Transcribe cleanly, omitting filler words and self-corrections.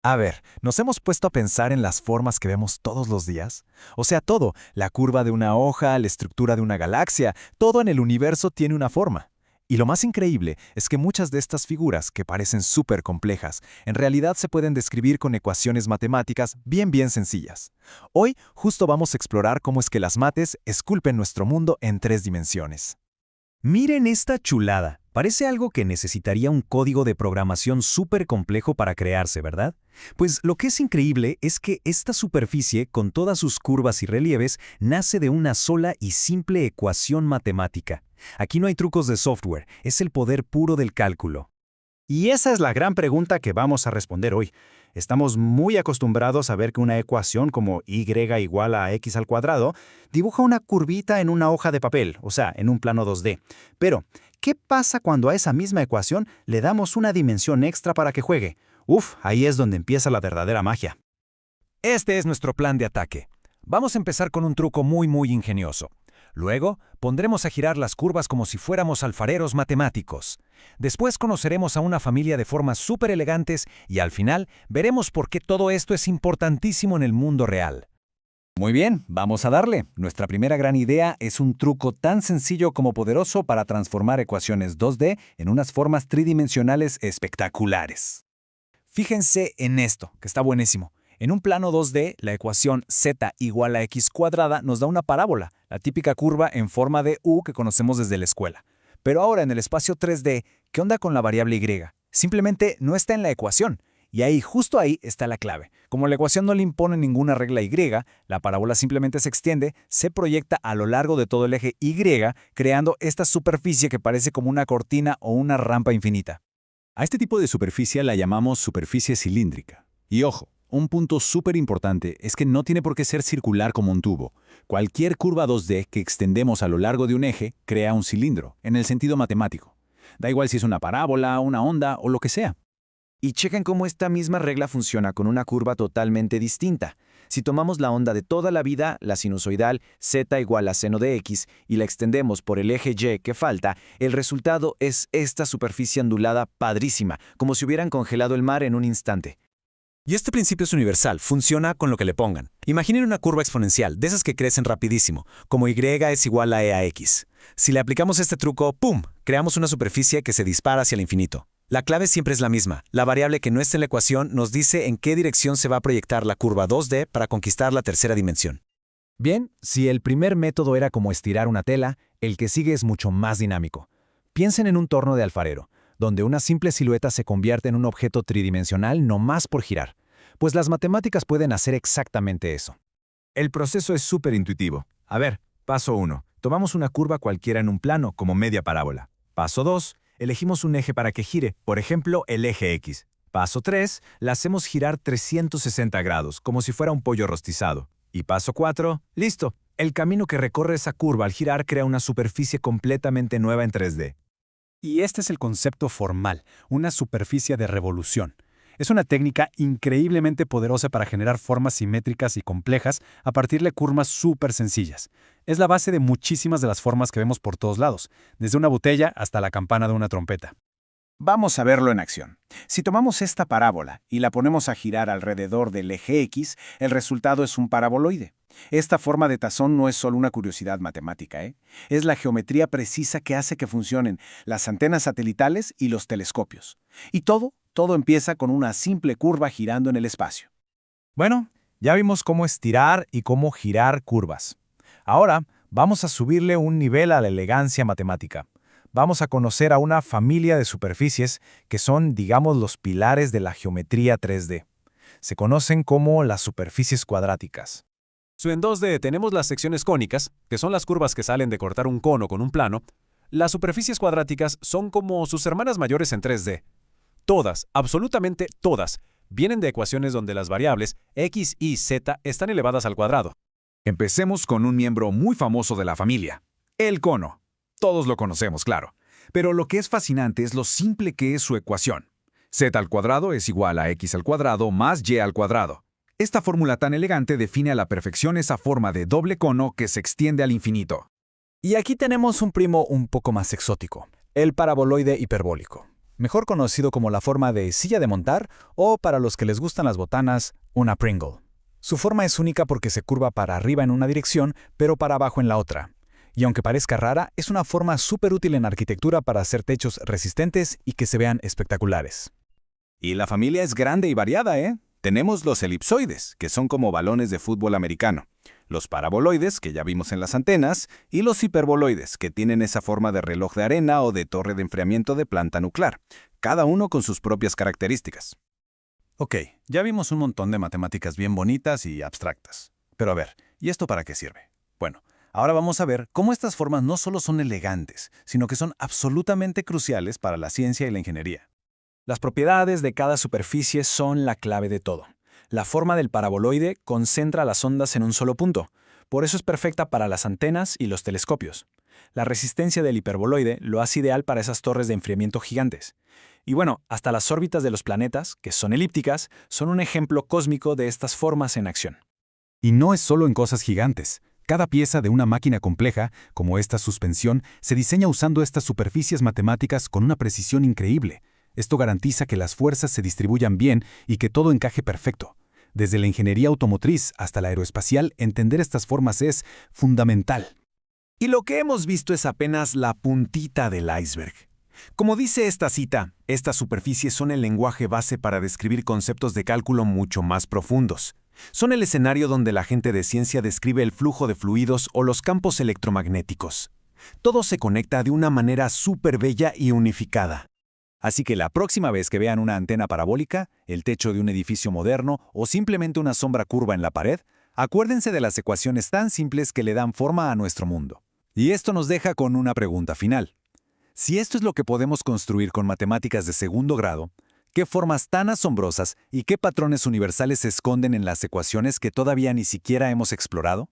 A ver, ¿nos hemos puesto a pensar en las formas que vemos todos los días? O sea, todo, la curva de una hoja, la estructura de una galaxia, todo en el universo tiene una forma. Y lo más increíble es que muchas de estas figuras, que parecen súper complejas, en realidad se pueden describir con ecuaciones matemáticas bien sencillas. Hoy justo vamos a explorar cómo es que las mates esculpen nuestro mundo en 3 dimensiones. Miren esta chulada. Parece algo que necesitaría un código de programación súper complejo para crearse, ¿verdad? Pues lo que es increíble es que esta superficie, con todas sus curvas y relieves, nace de una sola y simple ecuación matemática. Aquí no hay trucos de software, es el poder puro del cálculo. Y esa es la gran pregunta que vamos a responder hoy. Estamos muy acostumbrados a ver que una ecuación como y igual a x al cuadrado dibuja una curvita en una hoja de papel, o sea, en un plano 2D. Pero, ¿qué pasa cuando a esa misma ecuación le damos una dimensión extra para que juegue? Ahí es donde empieza la verdadera magia. Este es nuestro plan de ataque. Vamos a empezar con un truco muy ingenioso. Luego, pondremos a girar las curvas como si fuéramos alfareros matemáticos. Después conoceremos a una familia de formas súper elegantes y al final veremos por qué todo esto es importantísimo en el mundo real. Muy bien, vamos a darle. Nuestra primera gran idea es un truco tan sencillo como poderoso para transformar ecuaciones 2D en unas formas tridimensionales espectaculares. Fíjense en esto, que está buenísimo. En un plano 2D, la ecuación z igual a x cuadrada nos da una parábola, la típica curva en forma de U que conocemos desde la escuela. Pero ahora en el espacio 3D, ¿qué onda con la variable y? Simplemente no está en la ecuación. Y ahí, justo ahí, está la clave. Como la ecuación no le impone ninguna regla y, la parábola simplemente se extiende, se proyecta a lo largo de todo el eje y, creando esta superficie que parece como una cortina o una rampa infinita. A este tipo de superficie la llamamos superficie cilíndrica. Y ojo, un punto súper importante es que no tiene por qué ser circular como un tubo. Cualquier curva 2D que extendemos a lo largo de un eje crea un cilindro, en el sentido matemático. Da igual si es una parábola, una onda o lo que sea. Y chequen cómo esta misma regla funciona con una curva totalmente distinta. Si tomamos la onda de toda la vida, la sinusoidal z igual a seno de x, y la extendemos por el eje y que falta, el resultado es esta superficie ondulada padrísima, como si hubieran congelado el mar en un instante. Y este principio es universal, funciona con lo que le pongan. Imaginen una curva exponencial, de esas que crecen rapidísimo, como y es igual a e a x. Si le aplicamos este truco, ¡pum!, creamos una superficie que se dispara hacia el infinito. La clave siempre es la misma. La variable que no está en la ecuación nos dice en qué dirección se va a proyectar la curva 2D para conquistar la tercera dimensión. Bien, si el primer método era como estirar una tela, el que sigue es mucho más dinámico. Piensen en un torno de alfarero, donde una simple silueta se convierte en un objeto tridimensional nomás por girar. Pues las matemáticas pueden hacer exactamente eso. El proceso es súper intuitivo. A ver, paso 1. Tomamos una curva cualquiera en un plano, como media parábola. Paso 2. Elegimos un eje para que gire, por ejemplo, el eje X. Paso 3. La hacemos girar 360 grados, como si fuera un pollo rostizado. Y paso 4. Listo. El camino que recorre esa curva al girar crea una superficie completamente nueva en 3D. Y este es el concepto formal, una superficie de revolución. Es una técnica increíblemente poderosa para generar formas simétricas y complejas a partir de curvas súper sencillas. Es la base de muchísimas de las formas que vemos por todos lados, desde una botella hasta la campana de una trompeta. Vamos a verlo en acción. Si tomamos esta parábola y la ponemos a girar alrededor del eje X, el resultado es un paraboloide. Esta forma de tazón no es solo una curiosidad matemática, Es la geometría precisa que hace que funcionen las antenas satelitales y los telescopios. Y todo empieza con una simple curva girando en el espacio. Bueno, ya vimos cómo estirar y cómo girar curvas. Ahora vamos a subirle un nivel a la elegancia matemática. Vamos a conocer a una familia de superficies que son, digamos, los pilares de la geometría 3D. Se conocen como las superficies cuadráticas. En 2D tenemos las secciones cónicas, que son las curvas que salen de cortar un cono con un plano. Las superficies cuadráticas son como sus hermanas mayores en 3D. Todas, absolutamente todas, vienen de ecuaciones donde las variables x, y, z están elevadas al cuadrado. Empecemos con un miembro muy famoso de la familia, el cono. Todos lo conocemos, claro. Pero lo que es fascinante es lo simple que es su ecuación. Z al cuadrado es igual a x al cuadrado más y al cuadrado. Esta fórmula tan elegante define a la perfección esa forma de doble cono que se extiende al infinito. Y aquí tenemos un primo un poco más exótico, el paraboloide hiperbólico. mejor conocido como la forma de silla de montar o, para los que les gustan las botanas, una Pringle. Su forma es única porque se curva para arriba en una dirección, pero para abajo en la otra. Y aunque parezca rara, es una forma súper útil en arquitectura para hacer techos resistentes y que se vean espectaculares. Y la familia es grande y variada, ¿eh? Tenemos los elipsoides, que son como balones de fútbol americano, los paraboloides, que ya vimos en las antenas, y los hiperboloides, que tienen esa forma de reloj de arena o de torre de enfriamiento de planta nuclear, cada uno con sus propias características. Ok, ya vimos un montón de matemáticas bien bonitas y abstractas. Pero a ver, ¿y esto para qué sirve? Bueno, ahora vamos a ver cómo estas formas no solo son elegantes, sino que son absolutamente cruciales para la ciencia y la ingeniería. Las propiedades de cada superficie son la clave de todo. La forma del paraboloide concentra las ondas en un solo punto. Por eso es perfecta para las antenas y los telescopios. La resistencia del hiperboloide lo hace ideal para esas torres de enfriamiento gigantes. Y bueno, hasta las órbitas de los planetas, que son elípticas, son un ejemplo cósmico de estas formas en acción. Y no es solo en cosas gigantes. Cada pieza de una máquina compleja, como esta suspensión, se diseña usando estas superficies matemáticas con una precisión increíble. Esto garantiza que las fuerzas se distribuyan bien y que todo encaje perfecto. Desde la ingeniería automotriz hasta la aeroespacial, entender estas formas es fundamental. Y lo que hemos visto es apenas la puntita del iceberg. Como dice esta cita, estas superficies son el lenguaje base para describir conceptos de cálculo mucho más profundos. Son el escenario donde la gente de ciencia describe el flujo de fluidos o los campos electromagnéticos. Todo se conecta de una manera súper bella y unificada. Así que la próxima vez que vean una antena parabólica, el techo de un edificio moderno o simplemente una sombra curva en la pared, acuérdense de las ecuaciones tan simples que le dan forma a nuestro mundo. Y esto nos deja con una pregunta final. Si esto es lo que podemos construir con matemáticas de segundo grado, ¿qué formas tan asombrosas y qué patrones universales se esconden en las ecuaciones que todavía ni siquiera hemos explorado?